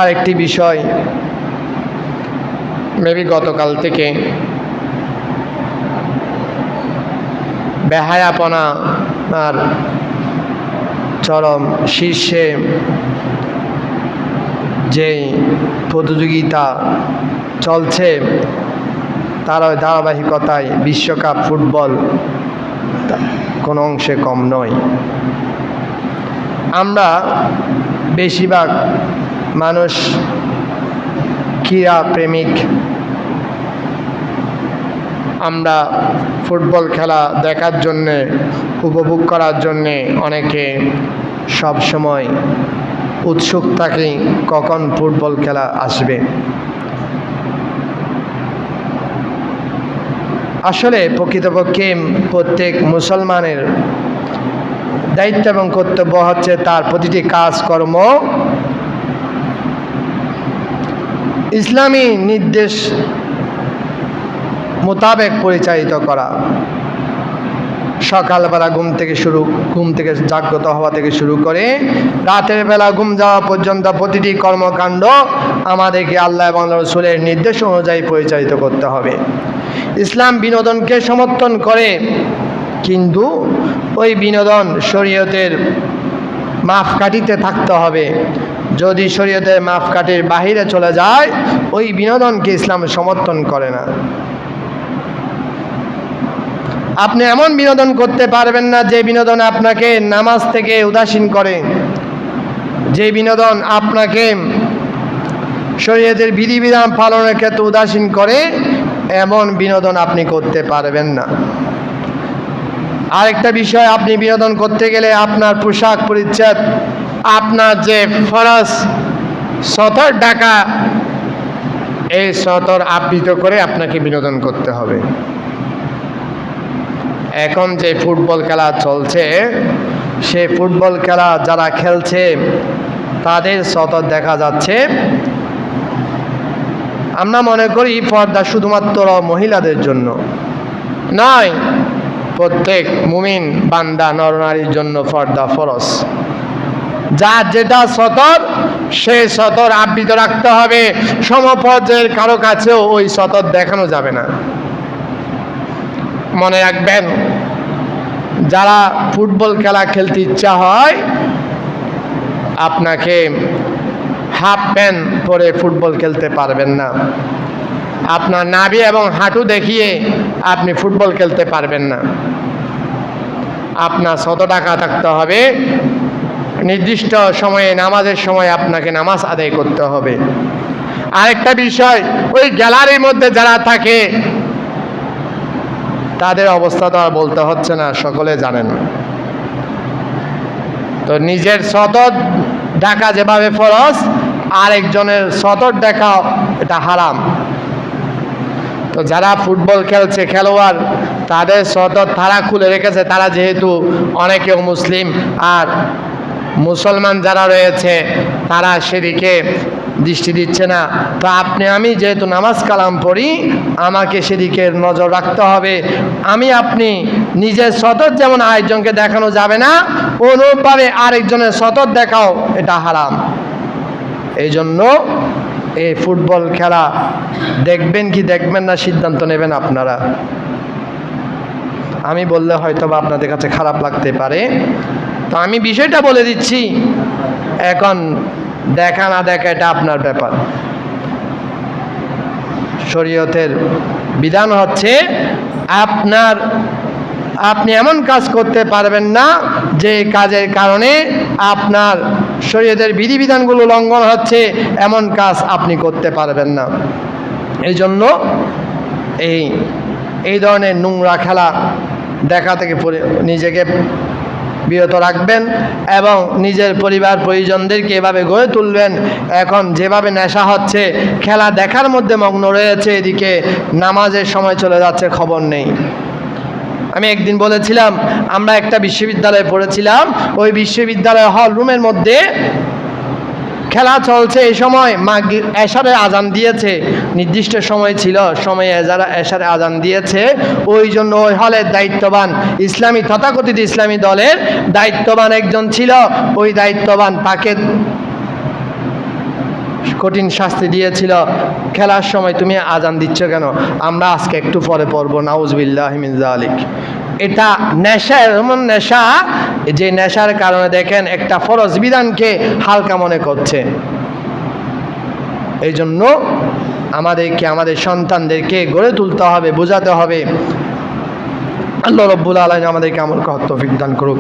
আরেকটি বিষয়, মেবি গতকাল থেকে বেহায়াপনা আর চরম শীর্ষে যেই প্রতিযোগিতা চলছে তার ধারাবাহিকতায় বিশ্বকাপ ফুটবল কোনো অংশে কম নয়। আমরা বেশিরভাগ মানুষ ক্রীড়া প্রেমিক, আমরা ফুটবল খেলা দেখার জন্যে, উপভোগ করার জন্যে অনেকে সব সময় উৎসুক থাকি কখন ফুটবল খেলা আসবে। আসলে প্রকৃতপক্ষে প্রত্যেক মুসলমানের দায়িত্ব এবং কর্তব্য হচ্ছে তার প্রতিটি কাজকর্ম ইসলামী নির্দেশ মোতাবেক পরিচালিত করা। সকালবেলা ঘুম থেকে জাগ্রত হওয়া থেকে শুরু করে রাতের বেলা ঘুম যাওয়া পর্যন্ত প্রতিটি কর্মকাণ্ড আমাদেরকে আল্লাহ এবং রাসূলের নির্দেশ অনুযায়ী পরিচালিত করতে হবে। ইসলাম বিনোদনকে সমর্থন করে, কিন্তু ওই বিনোদন শরীয়তের মাপকাঠিতে থাকতে হবে। যদি শরীয়তের মাপকাঠির বাহিরে চলে যায়, ওই বিনোদনকে ইসলাম সমর্থন করে না। আপনি এমন বিনোদন করতে পারবেন না যে বিনোদন আপনাকে নামাজ থেকে উদাসীন করে, যে বিনোদন আপনাকে শরীয়তের বিধিবিধান পালনের ক্ষেত্রে উদাসীন করে, এমন বিনোদন আপনি করতে পারবেন না। আরেকটা বিষয়, আপনি বিনোদন করতে গেলে আপনার পোশাক পরিচ্ছদ, আপনার যে ফরজ সতর ডাকা, এই সতর আবৃত করে আপনাকে বিনোদন করতে হবে। এখন যে ফুটবল খেলা চলছে, সে ফুটবল খেলা যারা খেলছে তাদের সতর দেখা যাচ্ছে। আমরা মনে করি পর্দা শুধুমাত্র মহিলাদের জন্য নয়, প্রত্যেক মুমিন বান্দা নরনারীর জন্য পর্দা ফরজ। যার যেটা সতর, সে সতর আবৃত রাখতে হবে। সমপর্যায়ের কারো কাছেও ওই সতর দেখানো যাবে না। মনে রাখবেন, যারা ফুটবল খেলা খেলতে ইচ্ছা হয়, আপনাকে হাফ প্যান্ট পরে ফুটবল খেলতে পারবেন না। আপনার নাভি এবং হাঁটু দেখিয়ে আপনি ফুটবল খেলতে পারবেন না। আপনার ঢাকা থাকতে হবে। নির্দিষ্ট সময়ে, নামাজের সময় আপনাকে নামাজ আদায় করতে হবে। আরেকটা বিষয়, ওই গ্যালারির মধ্যে যারা থাকে তাদের অবস্থা তো আর বলতে হচ্ছে না, সকলে জানেন। তো নিজের সতর ঢাকা যেভাবে ফরজ, আরেকজনের সতর দেখা এটা হারাম। তো যারা ফুটবল খেলছে, খেলোয়াড়, তাদের সতর তারা খুলে রেখেছে। তারা যেহেতু অনেকেও মুসলিম, আর মুসলমান যারা রয়েছে তারা সেদিকে দৃষ্টি দিচ্ছে না। তো আমি যেহেতু নামাজ কালাম পড়ি, আমাকে সেদিকে নজর রাখতে হবে। আপনি নিজের সতর যেমন আরেকজনকে দেখানো যাবে না, অনুরূপভাবে আরেকজনের সতর দেখাও এটা হারাম। এই জন্য এই ফুটবল খেলা দেখবেন কি দেখবেন না সিদ্ধান্ত নেবেন আপনারা। আমি বললে হয়তো বা আপনাদের কাছে খারাপ লাগতে পারে, তো আমি বিষয়টা বলে দিচ্ছি। এখন দেখা না দেখা এটা আপনার ব্যাপার। শরীয়তের বিধান হচ্ছে আপনি এমন কাজ করতে পারবেন না যে কাজের কারণে আপনার শরীয়তের বিধিবিধানগুলো লঙ্ঘন হচ্ছে, এমন কাজ আপনি করতে পারবেন না। এই জন্য এই ধরনের নোংরা খেলা দেখা থেকে নিজেকে বিরত রাখবেন এবং নিজের পরিবার পরিজনদেরকে এভাবে গড়ে তুলবেন। এখন যেভাবে নেশা হচ্ছে, খেলা দেখার মধ্যে মগ্ন রয়েছে, এদিকে নামাজের সময় চলে যাচ্ছে, খবর নেই। আমি একদিন বলেছিলাম, আমরা একটা বিশ্ববিদ্যালয়ে পড়েছিলাম, ওই বিশ্ববিদ্যালয় হল রুমের মধ্যে খেলা চলছে। এই সময় এশারের আজান দিয়েছে, নির্দিষ্ট সময় ছিল, সময়ে এশারের আজান দিয়েছে। ওই জন্য ওই হলের দায়িত্ববান তথাকথিত ইসলামী দলের দায়িত্ববান একজন ছিল। ওই দায়িত্ববান তাকে কঠিন শাস্তি দিয়েছিল, খেলার সময় তুমি আজান দিচ্ছ কেন? আমরা আজকে একটু পরে পড়বো, নাউজুবিল্লাহি মিন যালিক। এটা নেশা, এমন নেশা যে নেশার কারণে দেখেন একটা ফরজ বিধানকে হালকা মনে করছে। এই জন্য আমাদেরকে আমাদের সন্তানদেরকে গড়ে তুলতে হবে, বোঝাতে হবে। আল্লাহ রাব্বুল আলামিন আমাদেরকে আমল করার তৌফিক দান করুক।